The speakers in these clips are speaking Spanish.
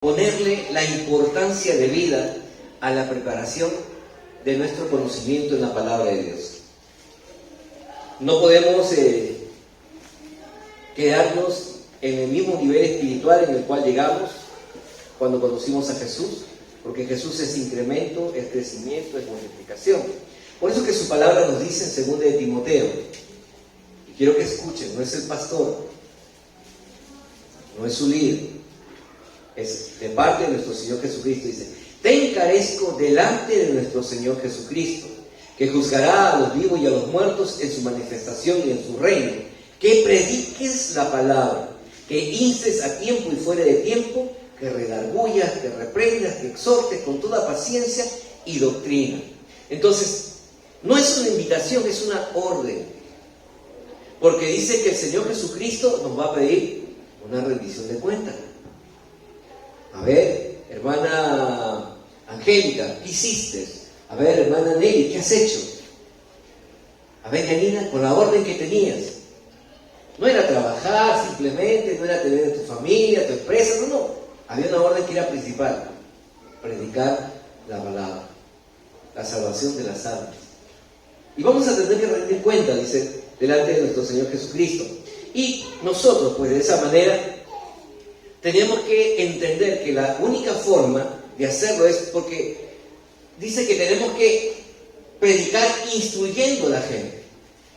ponerle la importancia de vida a la preparación de nuestro conocimiento en la palabra de Dios. No podemos quedarnos en el mismo nivel espiritual en el cual llegamos cuando conocimos a Jesús, porque Jesús es incremento, es crecimiento, es multiplicación. Por eso que su palabra nos dice en 2 de Timoteo, y quiero que escuchen, no es el pastor, no es su líder, es de parte de nuestro Señor Jesucristo. Dice: te encarezco delante de nuestro Señor Jesucristo, que juzgará a los vivos y a los muertos en su manifestación y en su reino, que prediques la palabra, que instes a tiempo y fuera de tiempo, que redarguyas, que reprendas, que exhortes con toda paciencia y doctrina. Entonces, no es una invitación, es una orden, porque dice que el Señor Jesucristo nos va a pedir una rendición de cuentas. A ver, hermana Angélica, ¿qué hiciste? A ver, hermana Nelly, ¿qué has hecho? A ver, Janina, con la orden que tenías. No era trabajar simplemente, no era tener tu familia, tu empresa, no. Había una orden que era principal: predicar la palabra, la salvación de las almas. Y vamos a tener que rendir cuenta, dice, delante de nuestro Señor Jesucristo. Y nosotros, pues de esa manera, tenemos que entender que la única forma de hacerlo es porque dice que tenemos que predicar instruyendo a la gente.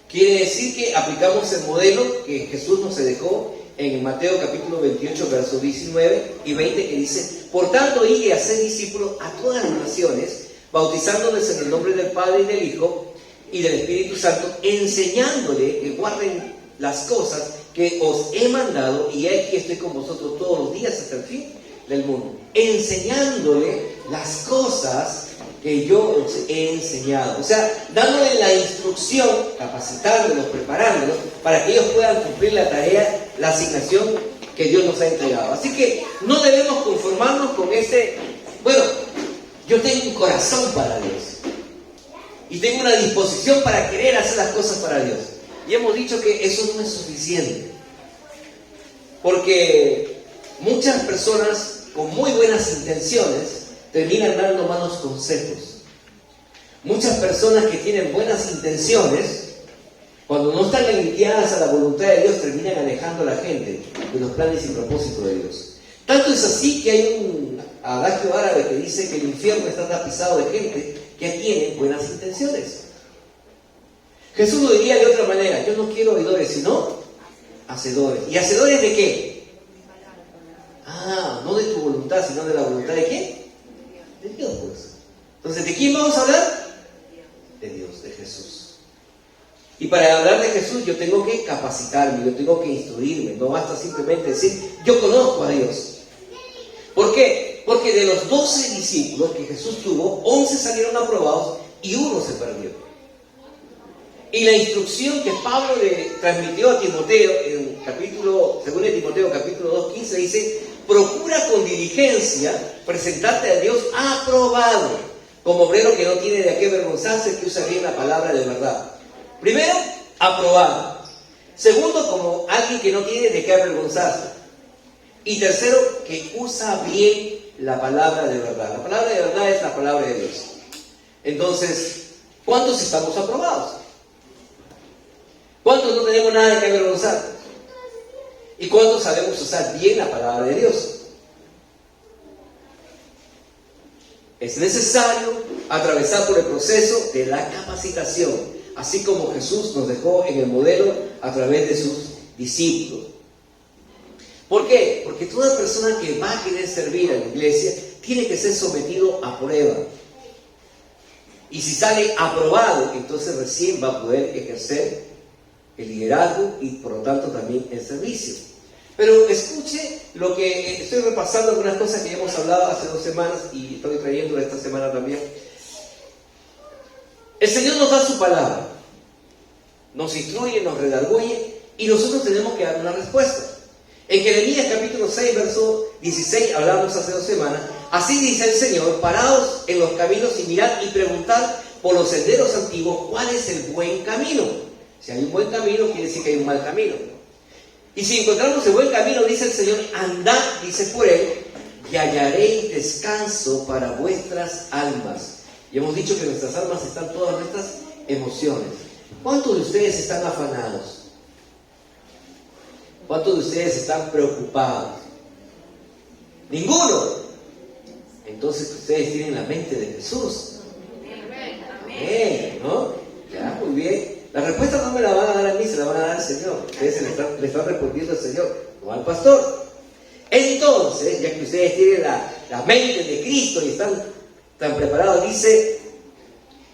Quiere decir que aplicamos el modelo que Jesús nos dejó en Mateo capítulo 28, versos 19 y 20, que dice: por tanto, id y haced discípulos a todas las naciones, bautizándoles en el nombre del Padre y del Hijo y del Espíritu Santo, enseñándole que guarden las cosas que os he mandado, y aquí estoy con vosotros todos los días hasta el fin del mundo. Enseñándole las cosas que yo os he enseñado. O sea, dándole la instrucción, capacitándolos, preparándolos, para que ellos puedan cumplir la tarea, la asignación que Dios nos ha entregado. Así que no debemos conformarnos con yo tengo un corazón para Dios, y tengo una disposición para querer hacer las cosas para Dios. Y hemos dicho que eso no es suficiente, porque muchas personas con muy buenas intenciones terminan dando malos consejos. Muchas personas que tienen buenas intenciones, cuando no están alineadas a la voluntad de Dios, terminan alejando a la gente de los planes y propósitos de Dios. Tanto es así que hay un adagio árabe que dice que el infierno está tapizado de gente que tiene buenas intenciones. Jesús lo diría de otra manera: yo no quiero oidores, sino hacedores. ¿Y hacedores de qué? No de tu voluntad, sino de la voluntad de quién? De Dios, pues. Entonces, ¿de quién vamos a hablar? De Dios, de Jesús. Y para hablar de Jesús yo tengo que capacitarme, yo tengo que instruirme. No basta simplemente decir: yo conozco a Dios. ¿Por qué? Porque de los 12 discípulos que Jesús tuvo, 11 salieron aprobados y uno se perdió. Y la instrucción que Pablo le transmitió a Timoteo en 2 de Timoteo capítulo 2:15 dice: procura con diligencia presentarte a Dios aprobado, como obrero que no tiene de qué avergonzarse, que usa bien la palabra de verdad. Primero, aprobado. Segundo, como alguien que no tiene de qué avergonzarse. Y tercero, que usa bien la palabra de verdad. La palabra de verdad es la palabra de Dios. Entonces, ¿cuántos estamos aprobados? ¿Cuántos no tenemos nada de qué avergonzar? ¿Y cuántos sabemos usar bien la palabra de Dios? Es necesario atravesar por el proceso de la capacitación, así como Jesús nos dejó en el modelo a través de sus discípulos. ¿Por qué? Porque toda persona que va a querer servir a la iglesia tiene que ser sometido a prueba. Y si sale aprobado, entonces recién va a poder ejercer el liderazgo y por lo tanto también el servicio. Pero escuche lo que estoy repasando, algunas cosas que ya hemos hablado hace 2 semanas y estoy trayendo esta semana también. El Señor nos da su palabra, nos instruye, nos redarguye, y nosotros tenemos que dar una respuesta. En Jeremías capítulo 6, verso 16, hablamos hace 2 semanas: así dice el Señor: paraos en los caminos y mirad y preguntad por los senderos antiguos cuál es el buen camino. Si hay un buen camino, quiere decir que hay un mal camino. Y si encontramos el buen camino, dice el Señor, andad, dice, por él, y hallaréis descanso para vuestras almas. Y hemos dicho que en nuestras almas están todas nuestras emociones. ¿Cuántos de ustedes están afanados? ¿Cuántos de ustedes están preocupados? Ninguno. Entonces ustedes tienen la mente de Jesús. Amén, ¿no? Ya, muy bien. La respuesta no me la van a dar a mí, se la van a dar al Señor. Ustedes le están respondiendo al Señor, no al pastor. Entonces, ya que ustedes tienen la mente de Cristo y están tan preparados, dice,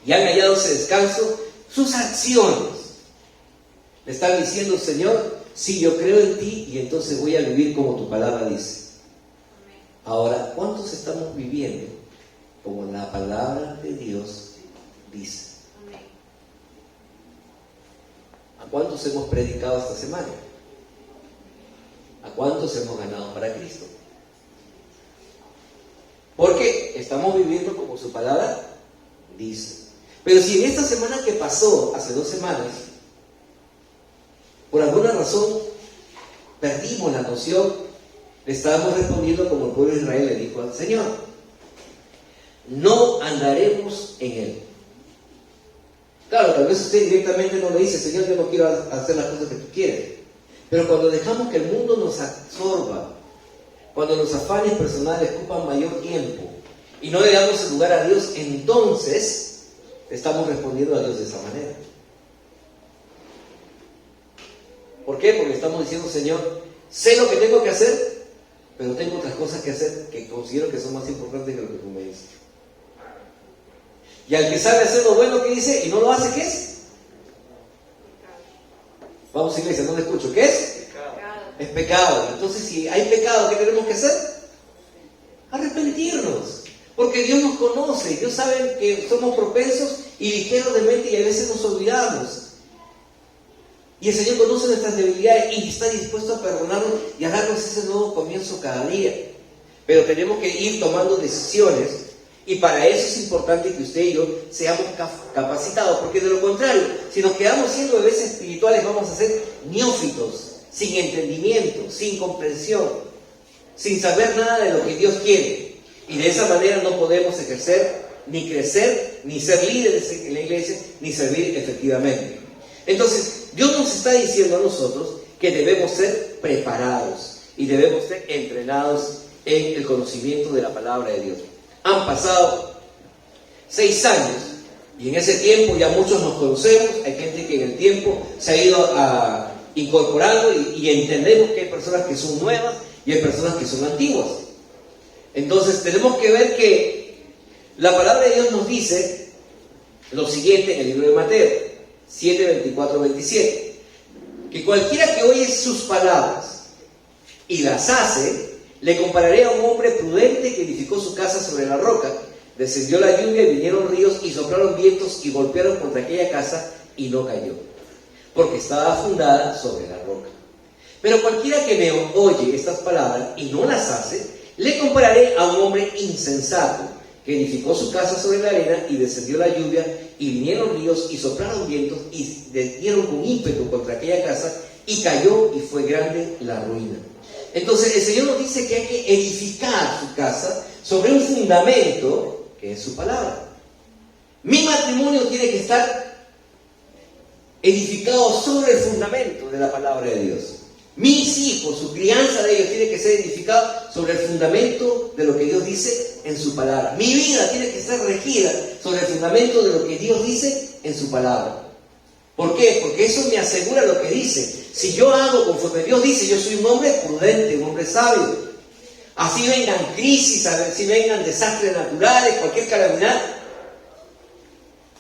y han hallado ese descanso, sus acciones le están diciendo, Señor, sí, yo creo en ti y entonces voy a vivir como tu palabra dice. Ahora, ¿cuántos estamos viviendo como la palabra de Dios dice? ¿A cuántos hemos predicado esta semana? ¿A cuántos hemos ganado para Cristo? Porque estamos viviendo como su palabra dice. Pero si en esta semana que pasó, hace 2 semanas, por alguna razón perdimos la noción, le estábamos respondiendo como el pueblo de Israel le dijo al Señor: no andaremos en él. Claro, tal vez usted directamente no le dice, Señor, yo no quiero hacer las cosas que tú quieres. Pero cuando dejamos que el mundo nos absorba, cuando los afanes personales ocupan mayor tiempo y no le damos el lugar a Dios, entonces estamos respondiendo a Dios de esa manera. ¿Por qué? Porque estamos diciendo, Señor, sé lo que tengo que hacer, pero tengo otras cosas que hacer que considero que son más importantes que lo que tú me dices. Y al que sabe hacer lo bueno que dice y no lo hace, ¿qué es? Vamos, iglesia, no le escucho. ¿Qué es? Pecado. Es pecado. Entonces, si hay pecado, ¿qué tenemos que hacer? Arrepentirnos. Porque Dios nos conoce. Dios sabe que somos propensos y ligeros de mente y a veces nos olvidamos. Y el Señor conoce nuestras debilidades y está dispuesto a perdonarnos y a darnos ese nuevo comienzo cada día. Pero tenemos que ir tomando decisiones. Y para eso es importante que usted y yo seamos capacitados, porque de lo contrario, si nos quedamos siendo bebés espirituales, vamos a ser neófitos, sin entendimiento, sin comprensión, sin saber nada de lo que Dios quiere. Y de esa manera no podemos ejercer, ni crecer, ni ser líderes en la iglesia, ni servir efectivamente. Entonces, Dios nos está diciendo a nosotros que debemos ser preparados y debemos ser entrenados en el conocimiento de la palabra de Dios. Han pasado 6 años y en ese tiempo ya muchos nos conocemos. Hay gente que en el tiempo se ha ido incorporando y entendemos que hay personas que son nuevas y hay personas que son antiguas. Entonces tenemos que ver que la palabra de Dios nos dice lo siguiente en el libro de Mateo 7, 24, 27, que cualquiera que oye sus palabras y las hace, le compararé a un hombre prudente que edificó su casa sobre la roca. Descendió la lluvia y vinieron ríos y soplaron vientos y golpearon contra aquella casa y no cayó, porque estaba fundada sobre la roca. Pero cualquiera que me oye estas palabras y no las hace, le compararé a un hombre insensato que edificó su casa sobre la arena y descendió la lluvia y vinieron ríos y soplaron vientos y dieron con ímpetu contra aquella casa y cayó y fue grande la ruina. Entonces el Señor nos dice que hay que edificar su casa sobre un fundamento que es su palabra. Mi matrimonio tiene que estar edificado sobre el fundamento de la palabra de Dios. Mis hijos, su crianza de ellos tiene que ser edificada sobre el fundamento de lo que Dios dice en su palabra. Mi vida tiene que estar regida sobre el fundamento de lo que Dios dice en su palabra. ¿Por qué? Porque eso me asegura lo que dice. Si yo hago conforme Dios dice, yo soy un hombre prudente, un hombre sabio. Así vengan crisis, así vengan desastres naturales, cualquier calamidad,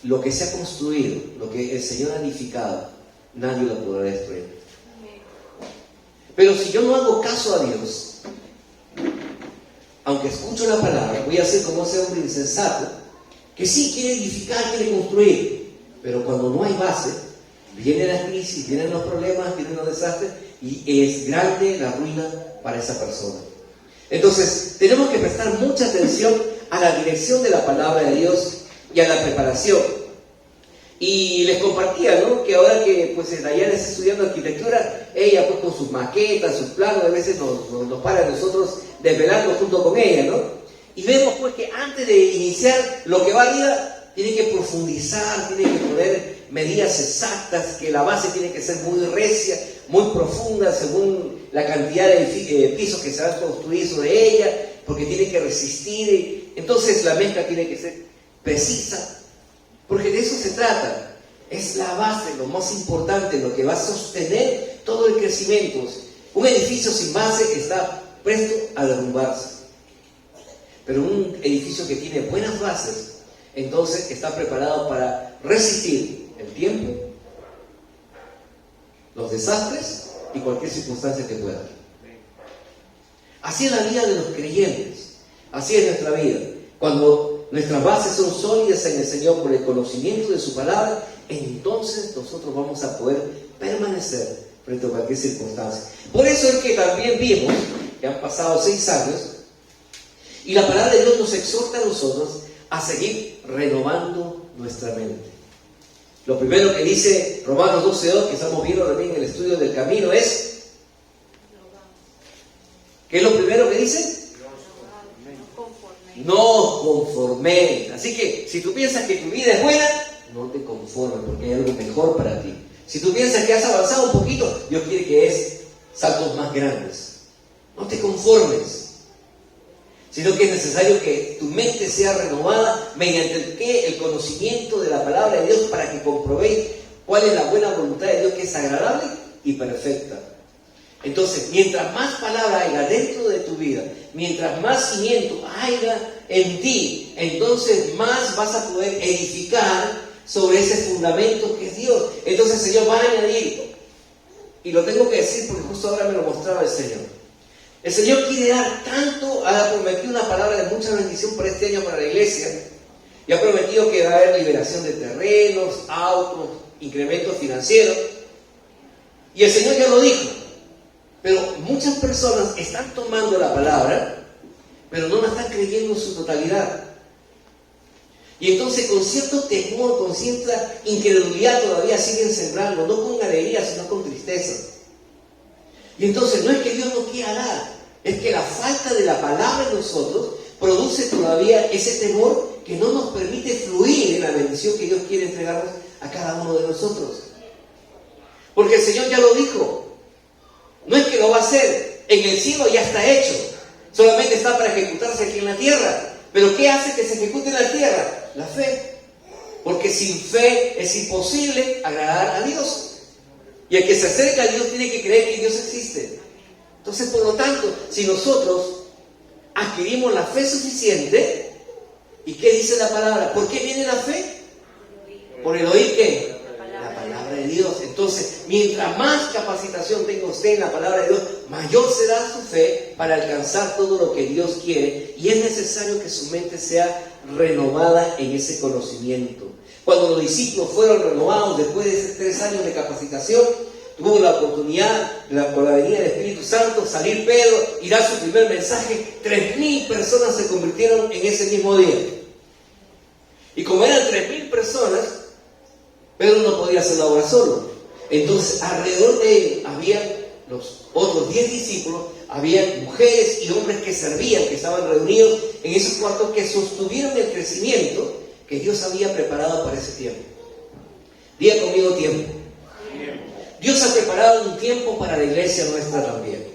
lo que se ha construido, lo que el Señor ha edificado, nadie lo podrá destruir. Pero si yo no hago caso a Dios, aunque escucho la palabra, voy a ser como ese hombre insensato, que sí quiere edificar, quiere construir, pero cuando no hay base, viene la crisis, vienen los problemas, vienen los desastres, y es grande la ruina para esa persona. Entonces, tenemos que prestar mucha atención a la dirección de la palabra de Dios y a la preparación. Y les compartía, ¿no?, que ahora que pues Dayana está estudiando arquitectura, ella pues con sus maquetas, sus planos, a veces nos para a nosotros desvelando junto con ella, ¿no? Y vemos pues que antes de iniciar lo que va arriba, tiene que profundizar, tiene que poner medidas exactas, que la base tiene que ser muy recia, muy profunda, según la cantidad de pisos que se van a construir sobre ella, porque tiene que resistir. Entonces la mezcla tiene que ser precisa, porque de eso se trata. Es la base, lo más importante, lo que va a sostener todo el crecimiento. Un edificio sin base está presto a derrumbarse, pero un edificio que tiene buenas bases, entonces está preparado para resistir el tiempo, los desastres y cualquier circunstancia que pueda haber. Así es la vida de los creyentes, así es nuestra vida. Cuando nuestras bases son sólidas en el Señor por el conocimiento de su palabra, entonces nosotros vamos a poder permanecer frente a cualquier circunstancia. Por eso es que también vimos que han pasado 6 años y la palabra de Dios nos exhorta a nosotros a seguir renovando nuestra mente. Lo primero que dice Romanos 12:2, que estamos viendo también en el estudio del camino, es ¿qué es lo primero que dice? No conforméis. Así que si tú piensas que tu vida es buena, no te conformes, porque hay algo mejor para ti. Si tú piensas que has avanzado un poquito, Dios quiere que des saltos más grandes. No te conformes, sino que es necesario que tu mente sea renovada mediante el conocimiento de la palabra de Dios, para que comprobéis cuál es la buena voluntad de Dios, que es agradable y perfecta. Entonces, mientras más palabra haya dentro de tu vida, mientras más cimiento haya en ti, entonces más vas a poder edificar sobre ese fundamento que es Dios. Entonces el Señor va a añadir, y lo tengo que decir porque justo ahora me lo mostraba el Señor. El Señor quiere dar tanto, ha prometido una palabra de mucha bendición para este año para la iglesia, y ha prometido que va a haber liberación de terrenos, autos, incrementos financieros, y el Señor ya lo dijo. Pero muchas personas están tomando la palabra, pero no la están creyendo en su totalidad. Y entonces con cierto temor, con cierta incredulidad todavía siguen sembrando, no con alegría, sino con tristeza. Y entonces no es que Dios no quiera dar, es que la falta de la palabra en nosotros produce todavía ese temor que no nos permite fluir en la bendición que Dios quiere entregarnos a cada uno de nosotros. Porque el Señor ya lo dijo. No es que lo va a hacer, en el cielo ya está hecho, solamente está para ejecutarse aquí en la tierra. Pero ¿qué hace que se ejecute en la tierra? La fe. Porque sin fe es imposible agradar a Dios. Y el que se acerca a Dios tiene que creer que Dios existe. Entonces, por lo tanto, si nosotros adquirimos la fe suficiente, ¿y qué dice la palabra? ¿Por qué viene la fe? Por el oír, ¿qué? La palabra de Dios. Entonces, mientras más capacitación tenga usted en la palabra de Dios, mayor será su fe para alcanzar todo lo que Dios quiere. Y es necesario que su mente sea renovada en ese conocimiento. Cuando los discípulos fueron renovados después de esos 3 años de capacitación, tuvo la oportunidad, con la venida del Espíritu Santo, salir Pedro y dar su primer mensaje. 3.000 personas se convirtieron en ese mismo día. Y como eran 3.000 personas, Pedro no podía hacer la obra solo. Entonces, alrededor de él había los otros 10 discípulos, había mujeres y hombres que servían, que estaban reunidos en esos cuartos, que sostuvieron el crecimiento que Dios había preparado para ese tiempo. Diga conmigo tiempo. Dios ha preparado un tiempo para la iglesia nuestra también.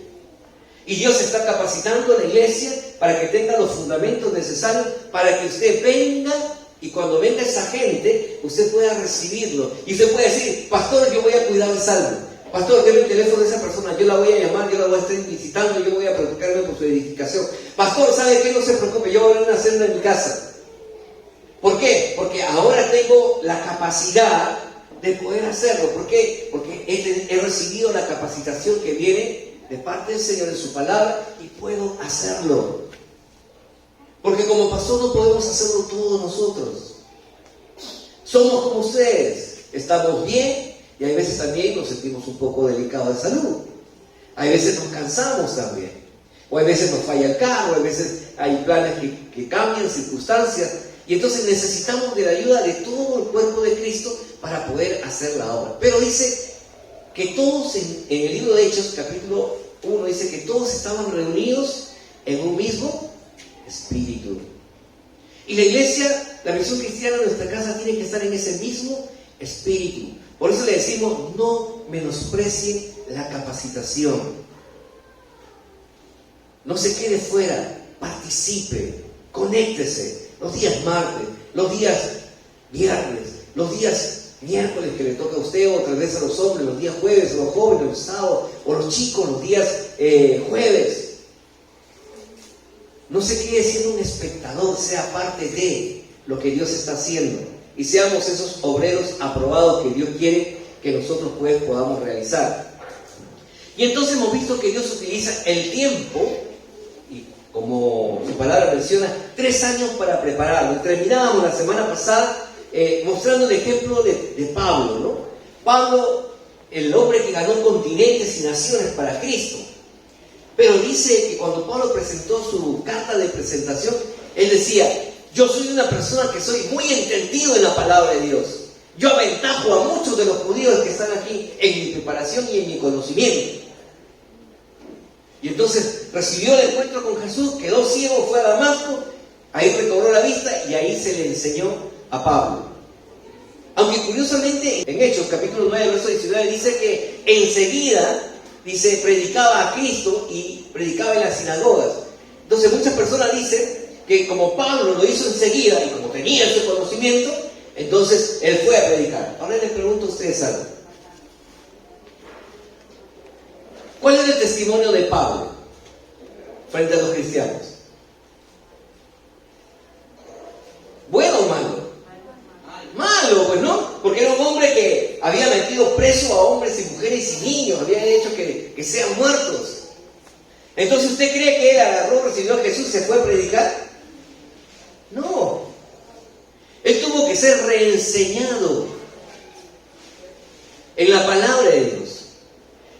Y Dios está capacitando a la iglesia para que tenga los fundamentos necesarios para que usted venga. Y cuando venga esa gente, usted pueda recibirlo. Y usted puede decir: pastor, yo voy a cuidar el salmo. Pastor, denme el teléfono de esa persona, yo la voy a llamar, yo la voy a estar visitando, yo voy a preocuparme por su edificación. Pastor, ¿sabe qué? No se preocupe, yo voy a abrir una célula en mi casa. ¿Por qué? Porque ahora tengo la capacidad de poder hacerlo. ¿Por qué? Porque he recibido la capacitación que viene de parte del Señor en su palabra y puedo hacerlo. Porque como pastor no podemos hacerlo todos nosotros. Somos como ustedes, estamos bien y hay veces también nos sentimos un poco delicados de salud. Hay veces nos cansamos también. O hay veces nos falla el carro, hay veces hay planes que cambian, circunstancias. Y entonces necesitamos de la ayuda de todo el cuerpo de Cristo para poder hacer la obra. Pero dice que todos en el libro de Hechos, capítulo 1, dice que todos estaban reunidos en un mismo espíritu. Y la iglesia, la misión cristiana de nuestra casa tiene que estar en ese mismo espíritu. Por eso le decimos, no menosprecie la capacitación. No se quede fuera, participe, conéctese. Los días martes, los días viernes, los días miércoles que le toca a usted, o otra vez a los hombres, los días jueves, o los jóvenes, los sábados, o los chicos, los días jueves. No se quede siendo un espectador, sea parte de lo que Dios está haciendo. Y seamos esos obreros aprobados que Dios quiere que nosotros pues podamos realizar. Y entonces hemos visto que Dios utiliza el tiempo, y como su palabra menciona, 3 años para prepararlo. Terminábamos la semana pasada mostrando el ejemplo de Pablo, ¿no? Pablo, el hombre que ganó continentes y naciones para Cristo. Pero dice que cuando Pablo presentó su carta de presentación, él decía, yo soy una persona que soy muy entendido en la palabra de Dios. Yo aventajo a muchos de los judíos que están aquí en mi preparación y en mi conocimiento. Y entonces recibió el encuentro con Jesús, quedó ciego, fue a Damasco, ahí recobró la vista y ahí se le enseñó a Pablo. Aunque curiosamente en Hechos capítulo 9 verso 19 dice que enseguida, dice, predicaba a Cristo y predicaba en las sinagogas. Entonces muchas personas dicen que como Pablo lo hizo enseguida y como tenía ese conocimiento, entonces él fue a predicar. Ahora les pregunto a ustedes algo. ¿Cuál es el testimonio de Pablo frente a los cristianos? ¿Bueno o malo? Malo, pues no, porque era un hombre que había metido preso a hombres y mujeres y niños, había hecho que sean muertos. Entonces, ¿usted cree que él agarró, recibió a Jesús y se fue a predicar? No. Él tuvo que ser reenseñado en la palabra de Dios.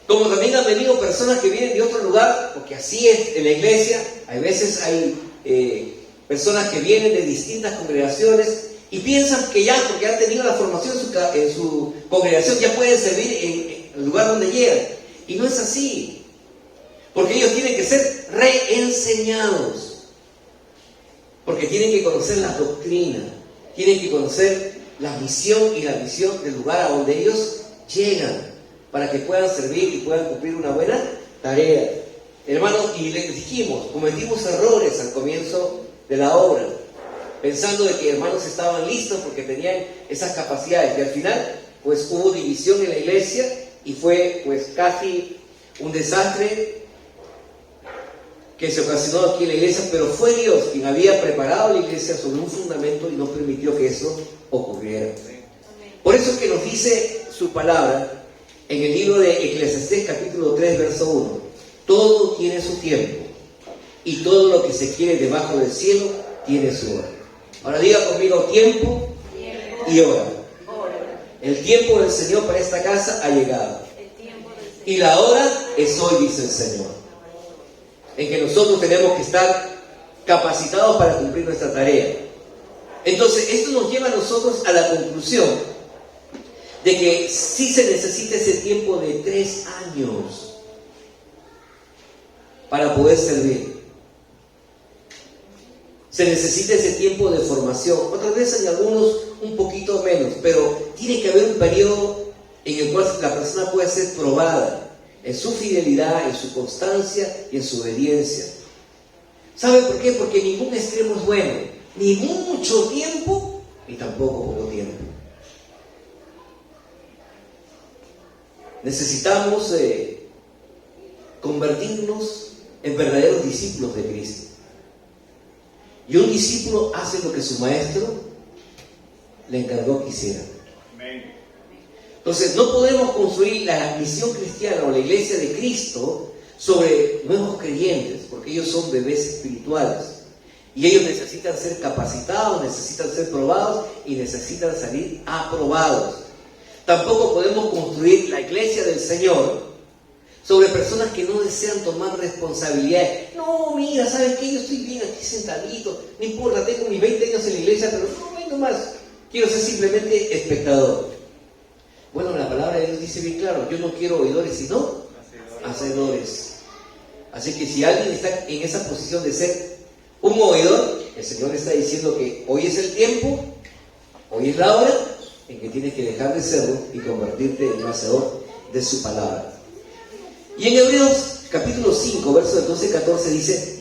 Como también han venido personas que vienen de otro lugar, porque así es en la iglesia, hay veces hay personas que vienen de distintas congregaciones y piensan que ya, porque han tenido la formación en su congregación, ya pueden servir en el lugar donde llegan. Y no es así. Porque ellos tienen que ser reenseñados. Porque tienen que conocer la doctrina. Tienen que conocer la misión y la visión del lugar a donde ellos llegan. Para que puedan servir y puedan cumplir una buena tarea. Hermanos, y les dijimos, cometimos errores al comienzo de la obra. Pensando de que hermanos estaban listos porque tenían esas capacidades. Y al final, pues hubo división en la iglesia y fue pues casi un desastre que se ocasionó aquí en la iglesia, pero fue Dios quien había preparado la iglesia sobre un fundamento y no permitió que eso ocurriera. Por eso es que nos dice su palabra en el libro de Eclesiastés capítulo 3 verso 1: todo tiene su tiempo y todo lo que se quiere debajo del cielo tiene su hora. Ahora diga conmigo: tiempo y hora. El tiempo del Señor para esta casa ha llegado y la hora es hoy, dice el Señor, en que nosotros tenemos que estar capacitados para cumplir nuestra tarea. Entonces esto nos lleva a nosotros a la conclusión de que sí se necesita ese tiempo de 3 años para poder servir. Se necesita ese tiempo de formación. Otras veces en algunos un poquito menos, pero tiene que haber un periodo en el cual la persona puede ser probada en su fidelidad, en su constancia y en su obediencia. ¿Sabe por qué? Porque ningún extremo es bueno, ni mucho tiempo, ni tampoco poco tiempo. Necesitamos convertirnos en verdaderos discípulos de Cristo. Y un discípulo hace lo que su maestro le encargó que hiciera. Entonces, no podemos construir la misión cristiana o la iglesia de Cristo sobre nuevos creyentes, porque ellos son bebés espirituales. Y ellos necesitan ser capacitados, necesitan ser probados y necesitan salir aprobados. Tampoco podemos construir la iglesia del Señor sobre personas que no desean tomar responsabilidades. No, mira, ¿sabes qué? Yo estoy bien aquí sentadito, no importa, tengo mis 20 años en la iglesia, pero no vengo más. Quiero ser simplemente espectador. Bueno, la palabra de Dios dice bien claro: yo no quiero oidores, sino hacedores. Así que si alguien está en esa posición de ser un oidor, el Señor está diciendo que hoy es el tiempo, hoy es la hora en que tienes que dejar de serlo y convertirte en un hacedor de su palabra. Y en Hebreos capítulo 5, versos 12 y 14 dice: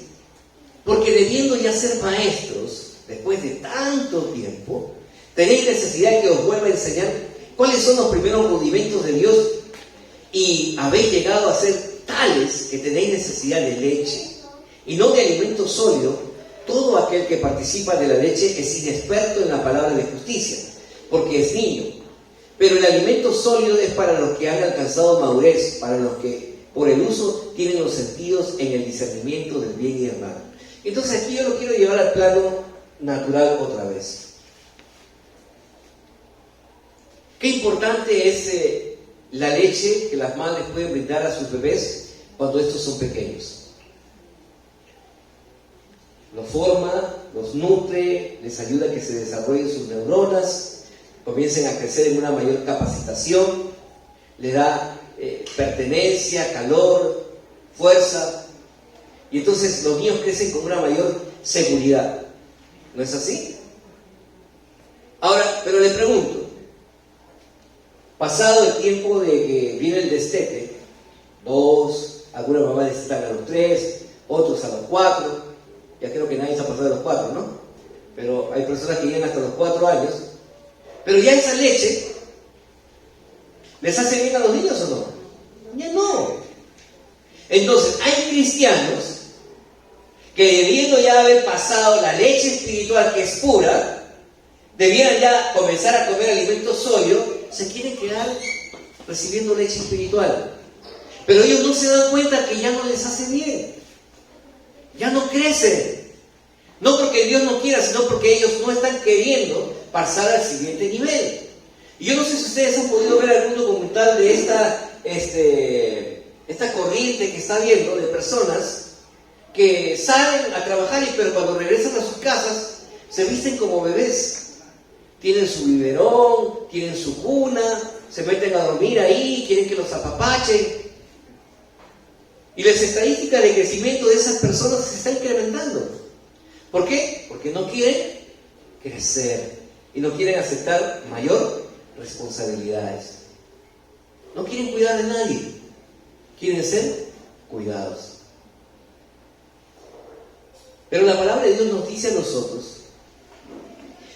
porque debiendo ya ser maestros, después de tanto tiempo, tenéis necesidad que os vuelva a enseñar cuáles son los primeros rudimentos de Dios, y habéis llegado a ser tales que tenéis necesidad de leche, y no de alimento sólido. Todo aquel que participa de la leche es inexperto en la palabra de justicia, porque es niño. Pero el alimento sólido es para los que han alcanzado madurez, para los que por el uso tienen los sentidos en el discernimiento del bien y del mal. Entonces aquí yo lo quiero llevar al plano natural otra vez. Qué importante es la leche que las madres pueden brindar a sus bebés cuando estos son pequeños. Los forma, los nutre, les ayuda a que se desarrollen sus neuronas, comiencen a crecer en una mayor capacitación, le da pertenencia, calor, fuerza, y entonces los niños crecen con una mayor seguridad. ¿No es así? Ahora, pero le pregunto, pasado el tiempo de que viene el destete, 2, algunas mamás necesitan a los 3, otros a los 4, ya creo que nadie se ha pasado de los 4, ¿no? Pero hay personas que llegan hasta los 4 años, pero ya esa leche, ¿les hace bien a los niños o no? Ya no. Entonces, hay cristianos que debiendo ya haber pasado la leche espiritual, que es pura, debieran ya comenzar a comer alimento sólido, se quieren quedar recibiendo leche espiritual. Pero ellos no se dan cuenta que ya no les hace bien. Ya no crecen. No porque Dios no quiera, sino porque ellos no están queriendo pasar al siguiente nivel. Y yo no sé si ustedes han podido ver algún documental de esta corriente que está habiendo de personas que salen a trabajar, pero cuando regresan a sus casas se visten como bebés. Tienen su biberón, tienen su cuna, se meten a dormir ahí, quieren que los apapachen. Y las estadísticas de crecimiento de esas personas se están incrementando. ¿Por qué? Porque no quieren crecer y no quieren aceptar mayor responsabilidades. No quieren cuidar de nadie, quieren ser cuidados. Pero la palabra de Dios nos dice a nosotros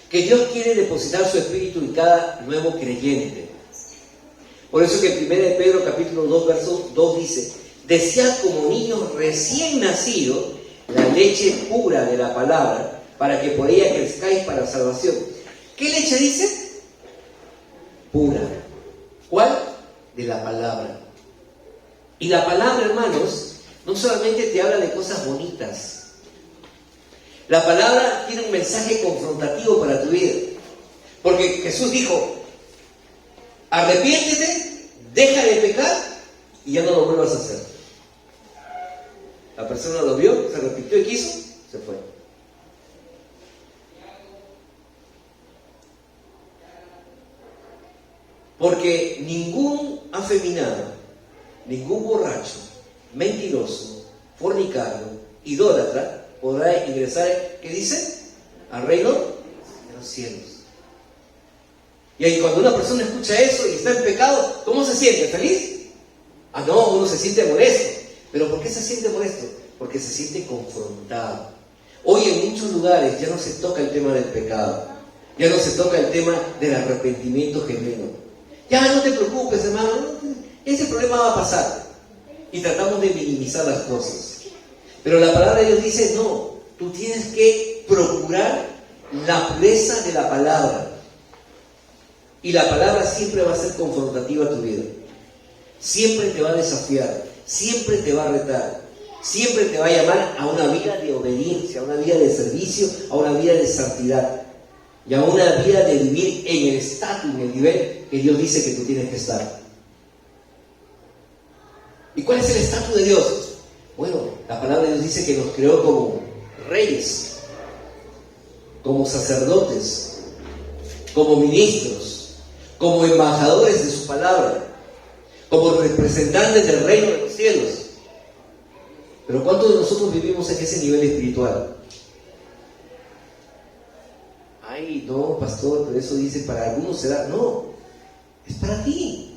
que Dios quiere depositar su espíritu en cada nuevo creyente. Por eso que en 1 Pedro capítulo 2, verso 2 dice: desead como niños recién nacidos la leche pura de la palabra, para que por ella crezcáis para salvación. ¿Qué leche dice? Pura. ¿Cuál? De la palabra. Y la palabra, hermanos, no solamente te habla de cosas bonitas. La palabra tiene un mensaje confrontativo para tu vida. Porque Jesús dijo: arrepiéntete, deja de pecar y ya no lo vuelvas a hacer. La persona lo vio, se arrepintió y quiso, se fue. Porque ningún afeminado, ningún borracho, mentiroso, fornicario, idólatra podrá ingresar, ¿qué dice? Al reino de los cielos. Y ahí cuando una persona escucha eso y está en pecado, ¿cómo se siente? ¿Feliz? Ah, no, uno se siente molesto. ¿Pero por qué se siente molesto? Porque se siente confrontado. Hoy en muchos lugares ya no se toca el tema del pecado, ya no se toca el tema del arrepentimiento genuino. Ya no te preocupes, hermano, ese problema va a pasar. Y tratamos de minimizar las cosas. Pero la palabra de Dios dice: no, tú tienes que procurar la pureza de la palabra. Y la palabra siempre va a ser confrontativa a tu vida. Siempre te va a desafiar, siempre te va a retar, siempre te va a llamar a una vida de obediencia, a una vida de servicio, a una vida de santidad y a una vida de vivir en el estatus, en el nivel que Dios dice que tú tienes que estar. ¿Y cuál es el estatus de Dios? Bueno, la palabra de Dios dice que nos creó como reyes, como sacerdotes, como ministros, como embajadores de su palabra, como representantes del reino de los cielos. Pero ¿cuántos de nosotros vivimos en ese nivel espiritual? Ay, no, pastor, pero eso dice para algunos será. No, es para ti.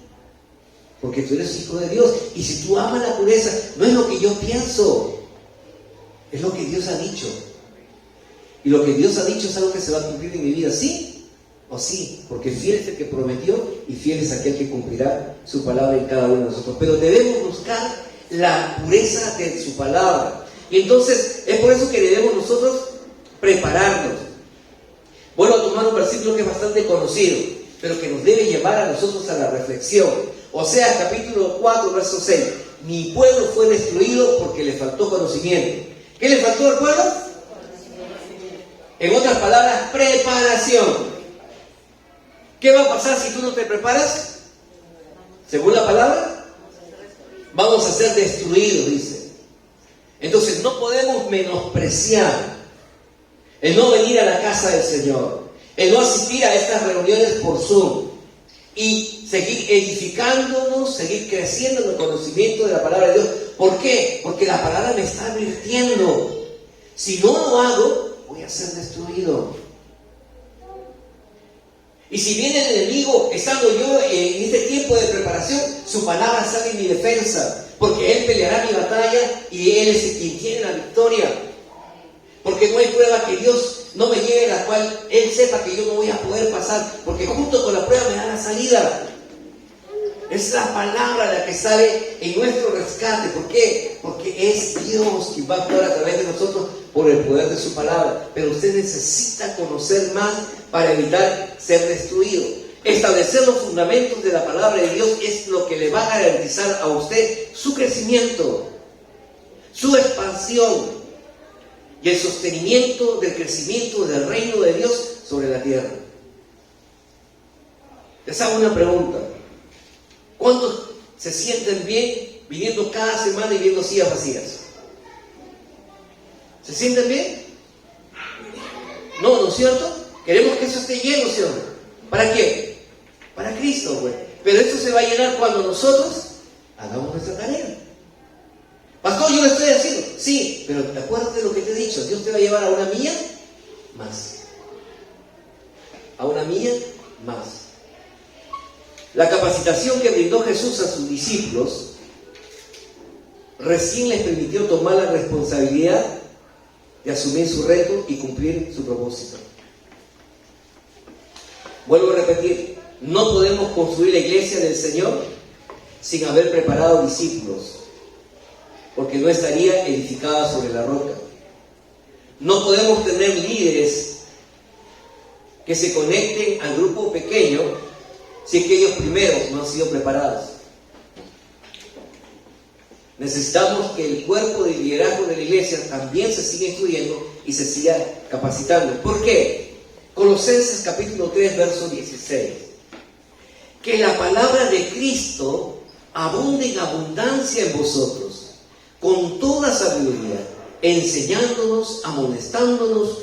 Porque tú eres hijo de Dios. Y si tú amas la pureza, no es lo que yo pienso, es lo que Dios ha dicho. Y lo que Dios ha dicho es algo que se va a cumplir en mi vida, ¿sí o sí? Porque fiel es el que prometió y fiel es aquel que cumplirá su palabra en cada uno de nosotros. Pero debemos buscar la pureza de su palabra. Y entonces es por eso que debemos nosotros prepararnos. Vuelvo a tomar un versículo que es bastante conocido, pero que nos debe llevar a nosotros a la reflexión. Oseas capítulo 4, verso 6. Mi pueblo fue destruido porque le faltó conocimiento. ¿Qué le faltó al pueblo? En otras palabras, preparación. ¿Qué va a pasar si tú no te preparas? Según la palabra, vamos a ser destruidos, dice. Entonces no podemos menospreciar el no venir a la casa del Señor, el no asistir a estas reuniones por Zoom y seguir edificándonos, seguir creciendo en el conocimiento de la palabra de Dios. ¿Por qué? Porque la palabra me está advirtiendo. Si no lo hago, voy a ser destruido. Y si viene el enemigo, estando yo en este tiempo de preparación, su palabra sale en mi defensa, porque Él peleará mi batalla y Él es el quien tiene la victoria. Porque no hay prueba que Dios no me lleve, la cual Él sepa que yo no voy a poder pasar, porque junto con la prueba me da la salida. Es la palabra la que sale en nuestro rescate. ¿Por qué? Porque es Dios quien va a actuar a través de nosotros por el poder de su palabra. Pero usted necesita conocer más para evitar ser destruido. Establecer los fundamentos de la palabra de Dios es lo que le va a garantizar a usted su crecimiento, su expansión y el sostenimiento del crecimiento del reino de Dios sobre la tierra. Les hago una pregunta. ¿Cuántos se sienten bien viniendo cada semana y viendo sillas vacías? ¿Se sienten bien? No, ¿no es cierto? Queremos que eso esté lleno, ¿sí o no? ¿Para quién? Para Cristo, pues. Pero esto se va a llenar cuando nosotros hagamos nuestra tarea. Pastor, yo lo estoy haciendo. Sí, pero te acuerdas de lo que te he dicho. Dios te va a llevar a una milla más. A una milla más. La capacitación que brindó Jesús a sus discípulos recién les permitió tomar la responsabilidad de asumir su reto y cumplir su propósito. Vuelvo a repetir, no podemos construir la iglesia del Señor sin haber preparado discípulos, porque no estaría edificada sobre la roca. No podemos tener líderes que se conecten al grupo pequeño si es que ellos primero no han sido preparados. Necesitamos que el cuerpo de liderazgo de la iglesia también se siga instruyendo y se siga capacitando. ¿Por qué? Colosenses capítulo 3, verso 16. Que la palabra de Cristo abunde en abundancia en vosotros, con toda sabiduría, enseñándonos, amonestándonos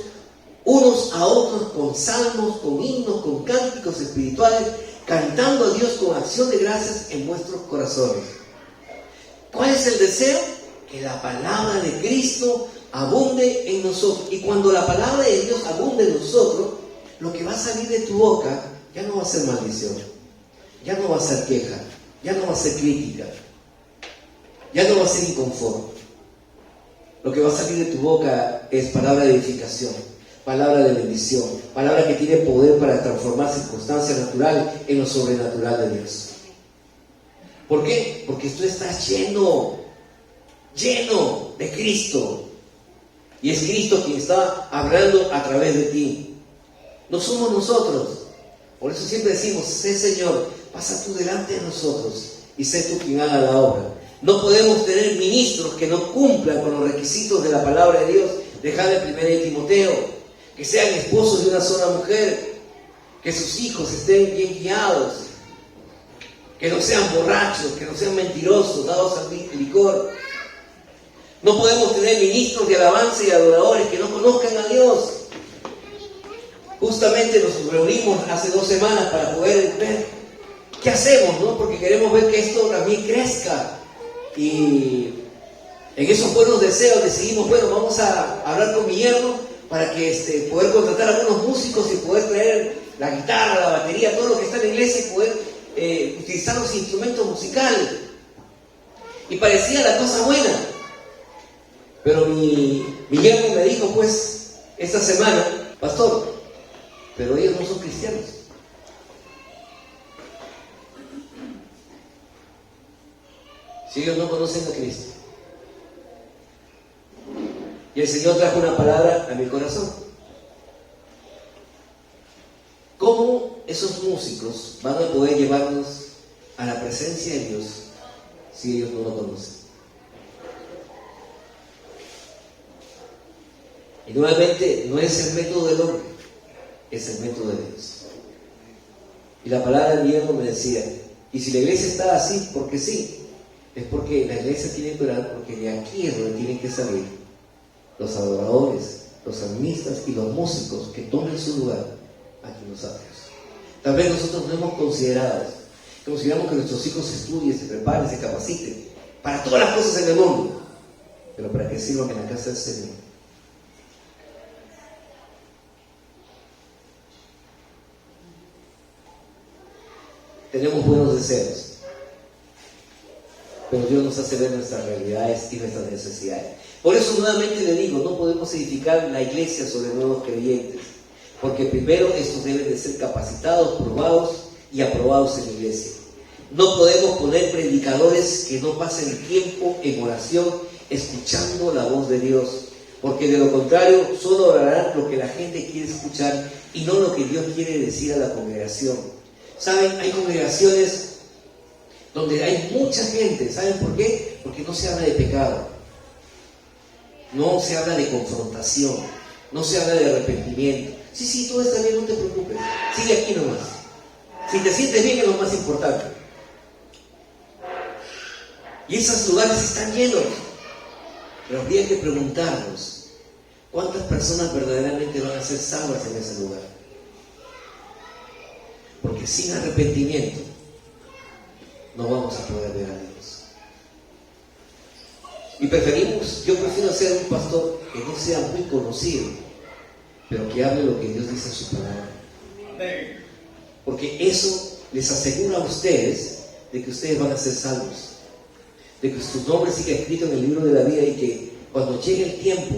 unos a otros con salmos, con himnos, con cánticos espirituales, cantando a Dios con acción de gracias en vuestros corazones. ¿Cuál es el deseo? Que la palabra de Cristo abunde en nosotros. Y cuando la palabra de Dios abunde en nosotros, lo que va a salir de tu boca ya no va a ser maldición, ya no va a ser queja, ya no va a ser crítica, ya no va a ser inconforme. Lo que va a salir de tu boca es palabra de edificación, palabra de bendición, palabra que tiene poder para transformar circunstancias naturales en lo sobrenatural de Dios. ¿Por qué? Porque tú estás lleno de Cristo. Y es Cristo quien está hablando a través de ti. No somos nosotros. Por eso siempre decimos, sé Señor, pasa tú delante de nosotros y sé tú quien haga la obra. No podemos tener ministros que no cumplan con los requisitos de la palabra de Dios. Dejar el 1 Timoteo, que sean esposos de una sola mujer, que sus hijos estén bien guiados, que no sean borrachos, que no sean mentirosos, dados al licor. No podemos tener ministros de alabanza y adoradores que no conozcan a Dios. Justamente nos reunimos hace 2 semanas para poder ver qué hacemos, ¿no? Porque queremos ver que esto también crezca. Y En esos buenos deseos decidimos, bueno, vamos a hablar con mi yerno para que poder contratar a algunos músicos y poder traer la guitarra, la batería, todo lo que está en la iglesia y poder utilizar los instrumentos musicales. Y parecía la cosa buena. Pero mi yerno me dijo, pues, esta semana, pastor, pero ellos no son cristianos. Si ellos no conocen a Cristo. Y el Señor trajo una palabra a mi corazón. ¿Cómo esos músicos van a poder llevarnos a la presencia de Dios si ellos no lo conocen? Y nuevamente, no es el método del hombre, es el método de Dios. Y la palabra del yerno me decía, y si la iglesia está así, porque sí, es porque la iglesia tiene que orar, porque de aquí es donde tienen que salir los adoradores, los salmistas y los músicos que tomen su lugar aquí en los atrios. Tal vez nosotros no hemos consideramos que nuestros hijos estudien, se preparen, se capaciten para todas las cosas en el mundo, pero para que sirvan en la casa del Señor. Tenemos buenos deseos, pero Dios nos hace ver nuestras realidades y nuestras necesidades. Por eso nuevamente le digo, no podemos edificar la iglesia sobre nuevos creyentes, porque primero estos deben de ser capacitados, probados y aprobados en la iglesia. No podemos poner predicadores que no pasen el tiempo en oración, escuchando la voz de Dios, porque de lo contrario solo orarán lo que la gente quiere escuchar y no lo que Dios quiere decir a la congregación. ¿Saben? Hay congregaciones donde hay mucha gente. ¿Saben por qué? Porque no se habla de pecado, no se habla de confrontación, no se habla de arrepentimiento. Sí, todo está bien, no te preocupes, sigue aquí nomás. Si te sientes bien es lo más importante. Y esos lugares están llenos. Pero habría que preguntarnos, ¿cuántas personas verdaderamente van a ser salvas en ese lugar? Porque sin arrepentimiento no vamos a poder ver a Dios. Y yo prefiero ser un pastor que no sea muy conocido, pero que hable lo que Dios dice en su palabra. Porque eso les asegura a ustedes de que ustedes van a ser salvos, de que su nombre siga escrito en el libro de la vida y que cuando llegue el tiempo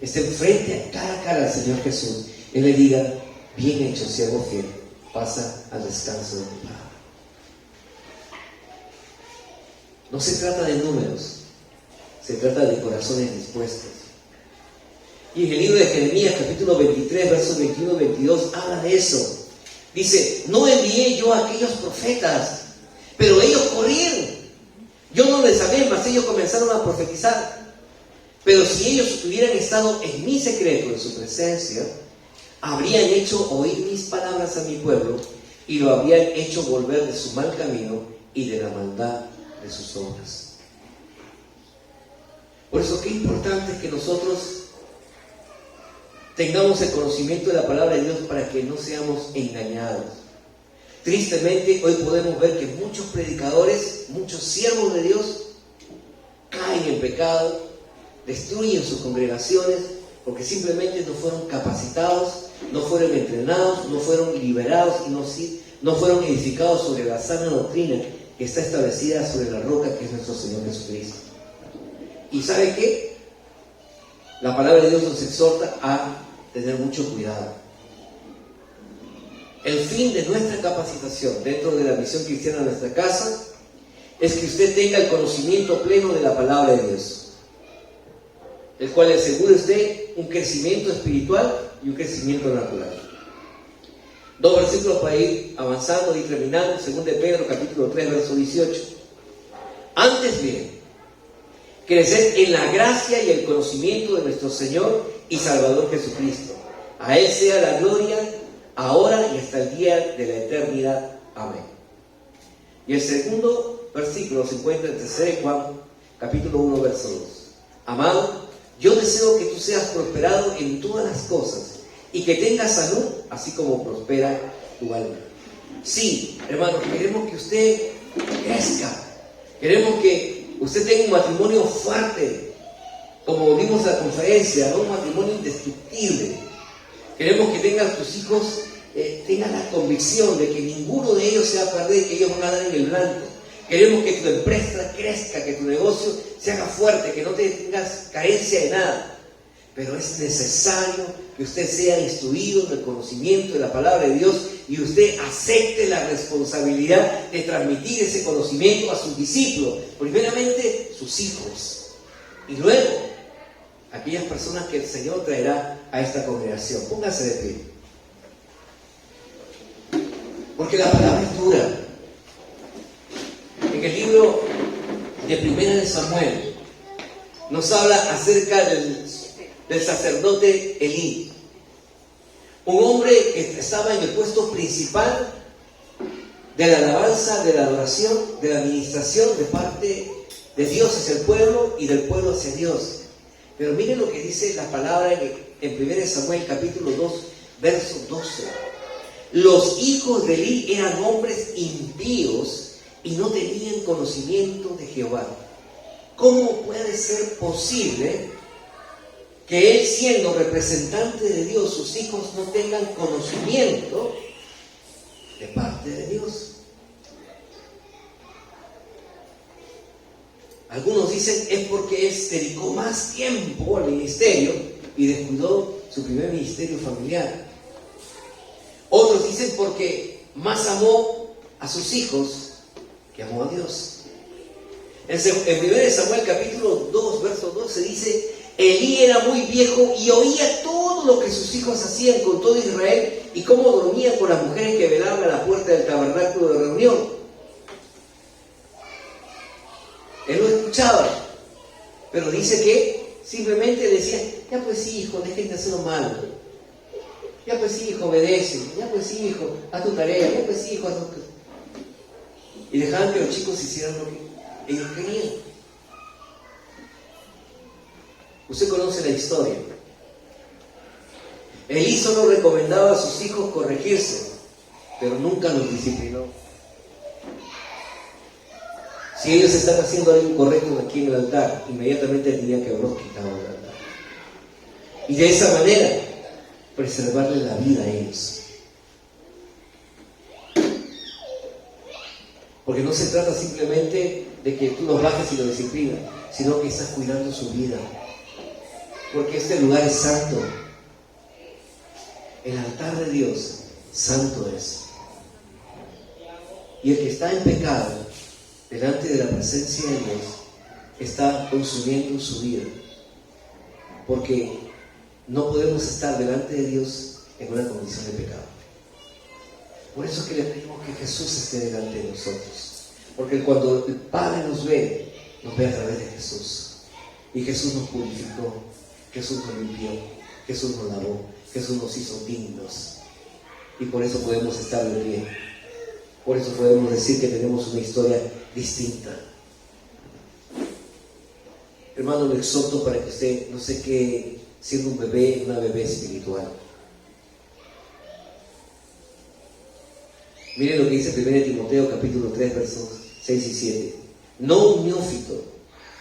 estén frente a cara al Señor Jesús, Él le diga, bien hecho, siervo fiel, pasa al descanso de mi Padre. No se trata de números, se trata de corazones dispuestos. Y en el libro de Jeremías, capítulo 23, versos 21 y 22, habla de eso. Dice, no envié yo a aquellos profetas, pero ellos corrieron. Yo no les hablé, mas ellos comenzaron a profetizar. Pero si ellos hubieran estado en mi secreto, en su presencia, habrían hecho oír mis palabras a mi pueblo y lo habrían hecho volver de su mal camino y de la maldad de sus obras. Por eso qué importante es que nosotros tengamos el conocimiento de la palabra de Dios para que no seamos engañados. Tristemente hoy podemos ver que muchos predicadores, muchos siervos de Dios caen en pecado, destruyen sus congregaciones porque simplemente no fueron capacitados, no fueron entrenados, no fueron liberados y no fueron edificados sobre la sana doctrina que está establecida sobre la roca que es nuestro Señor Jesucristo. ¿Y sabe qué? La palabra de Dios nos exhorta a tener mucho cuidado. El fin de nuestra capacitación dentro de la misión cristiana de nuestra casa es que usted tenga el conocimiento pleno de la palabra de Dios, el cual le asegure a usted un crecimiento espiritual y un crecimiento natural. 2 versículos para ir avanzando y terminando. 2 de Pedro capítulo 3 verso 18. Antes bien, crecer en la gracia y el conocimiento de nuestro Señor y Salvador Jesucristo. A Él sea la gloria ahora y hasta el día de la eternidad. Amén. Y el segundo versículo se encuentra en 3 de Juan capítulo 1 verso 2. Amado, yo deseo que tú seas prosperado en todas las cosas y que tengas salud, así como prospera tu alma. Sí, hermanos, queremos que usted crezca. Queremos que usted tenga un matrimonio fuerte, como vimos en la conferencia, ¿no? Un matrimonio indestructible. Queremos que tus hijos tengan la convicción de que ninguno de ellos se va a perder y que ellos van a dar en el blanco. Queremos que tu empresa crezca, que tu negocio se haga fuerte, que no tengas carencia de nada. Pero es necesario que usted sea instruido en el conocimiento de la palabra de Dios y usted acepte la responsabilidad de transmitir ese conocimiento a sus discípulos. Primeramente, sus hijos. Y luego, aquellas personas que el Señor traerá a esta congregación. Póngase de pie. Porque la palabra es dura. En el libro de 1 de Samuel nos habla acerca del sacerdote Elí, un hombre que estaba en el puesto principal de la alabanza, de la adoración, de la administración de parte de Dios hacia el pueblo y del pueblo hacia Dios. Pero miren lo que dice la palabra en 1 Samuel capítulo 2, verso 12. Los hijos de Elí eran hombres impíos y no tenían conocimiento de Jehová. ¿Cómo puede ser posible que él, siendo representante de Dios, sus hijos no tengan conocimiento de parte de Dios? Algunos dicen es porque él se dedicó más tiempo al ministerio y descuidó su primer ministerio familiar. Otros dicen porque más amó a sus hijos que amó a Dios. En 1 Samuel capítulo 2, verso 12 dice: Elí era muy viejo y oía todo lo que sus hijos hacían con todo Israel y cómo dormía con las mujeres que velaban a la puerta del tabernáculo de reunión. Él lo escuchaba, pero dice que simplemente decía: ya pues hijo, dejen de hacer lo malo. Ya pues hijo, obedece. Ya pues hijo, haz tu tarea. Ya pues hijo, haz lo que... Y dejaban que los chicos hicieran lo que ellos querían. Usted conoce la historia. Elí solo recomendaba a sus hijos corregirse, pero nunca los disciplinó. Si ellos están haciendo algo incorrecto aquí en el altar, inmediatamente tenía que haberlos quitado del altar. Y de esa manera, preservarle la vida a ellos. Porque no se trata simplemente de que tú los bajes y los disciplinas, sino que estás cuidando su vida. Porque este lugar es santo. El altar de Dios, santo es. Y el que está en pecado, delante de la presencia de Dios, está consumiendo su vida. Porque no podemos estar delante de Dios en una condición de pecado. Por eso es que le pedimos que Jesús esté delante de nosotros. Porque cuando el Padre nos ve a través de Jesús. Y Jesús nos purificó, Jesús nos limpió, Jesús nos lavó, Jesús nos hizo dignos. Y por eso podemos estar de pie. Por eso podemos decir que tenemos una historia distinta. Hermano, le exhorto para que usted no se quede siendo un bebé, una bebé espiritual. Miren lo que dice 1 Timoteo capítulo 3 versos 6 y 7. No un neófito,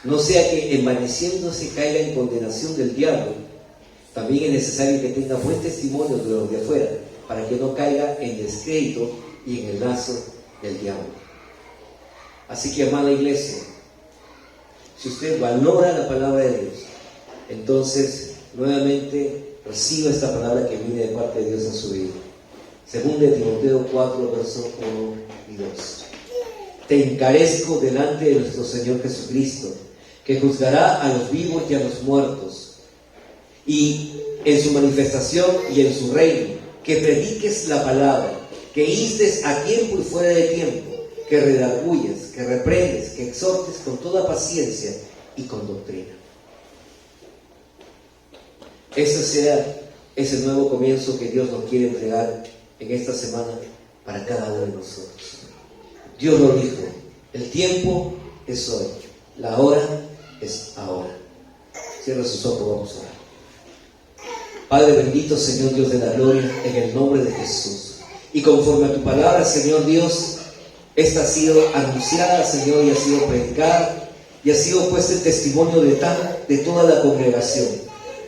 no sea que envaneciéndose caiga en condenación del diablo. También es necesario que tenga buen testimonio de los de afuera, para que no caiga en descrédito y en el lazo del diablo. Así que, amada iglesia, si usted valora la palabra de Dios, entonces nuevamente reciba esta palabra que viene de parte de Dios en su vida. 2 Timoteo 4, versos 1 y 2. Te encarezco delante de nuestro Señor Jesucristo, que juzgará a los vivos y a los muertos, y en su manifestación y en su reino, que prediques la palabra, que instes a tiempo y fuera de tiempo, que redarguyes, que reprendes, que exhortes con toda paciencia y con doctrina. Ese sea ese nuevo comienzo que Dios nos quiere entregar en esta semana para cada uno de nosotros. Dios lo dijo: el tiempo es hoy, la hora es ahora. Cierra sus ojos, vamos a orar. Padre bendito, Señor Dios de la gloria, en el nombre de Jesús, y conforme a tu palabra, Señor Dios, esta ha sido anunciada, Señor, y ha sido predicada, y ha sido puesto el testimonio de toda la congregación.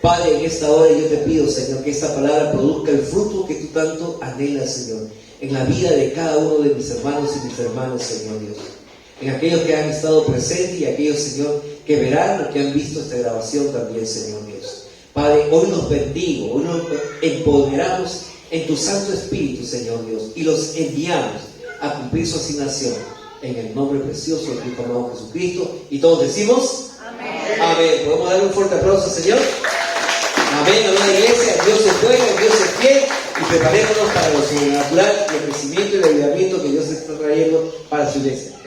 Padre, en esta hora yo te pido, Señor, que esta palabra produzca el fruto que tú tanto anhelas, Señor, en la vida de cada uno de mis hermanos y mis hermanas, Señor Dios. En aquellos que han estado presentes y aquellos, Señor, que verán o que han visto esta grabación también, Señor Dios. Padre, hoy los bendigo, hoy nos empoderamos en tu Santo Espíritu, Señor Dios, y los enviamos a cumplir su asignación en el nombre precioso de tu amado Jesucristo. Y todos decimos amén. Amén. ¿Podemos darle un fuerte aplauso al Señor? Amén, amada iglesia. Dios es bueno, Dios es fiel, y preparémonos para lo sobrenatural y el crecimiento y el avivamiento que Dios está trayendo para su iglesia.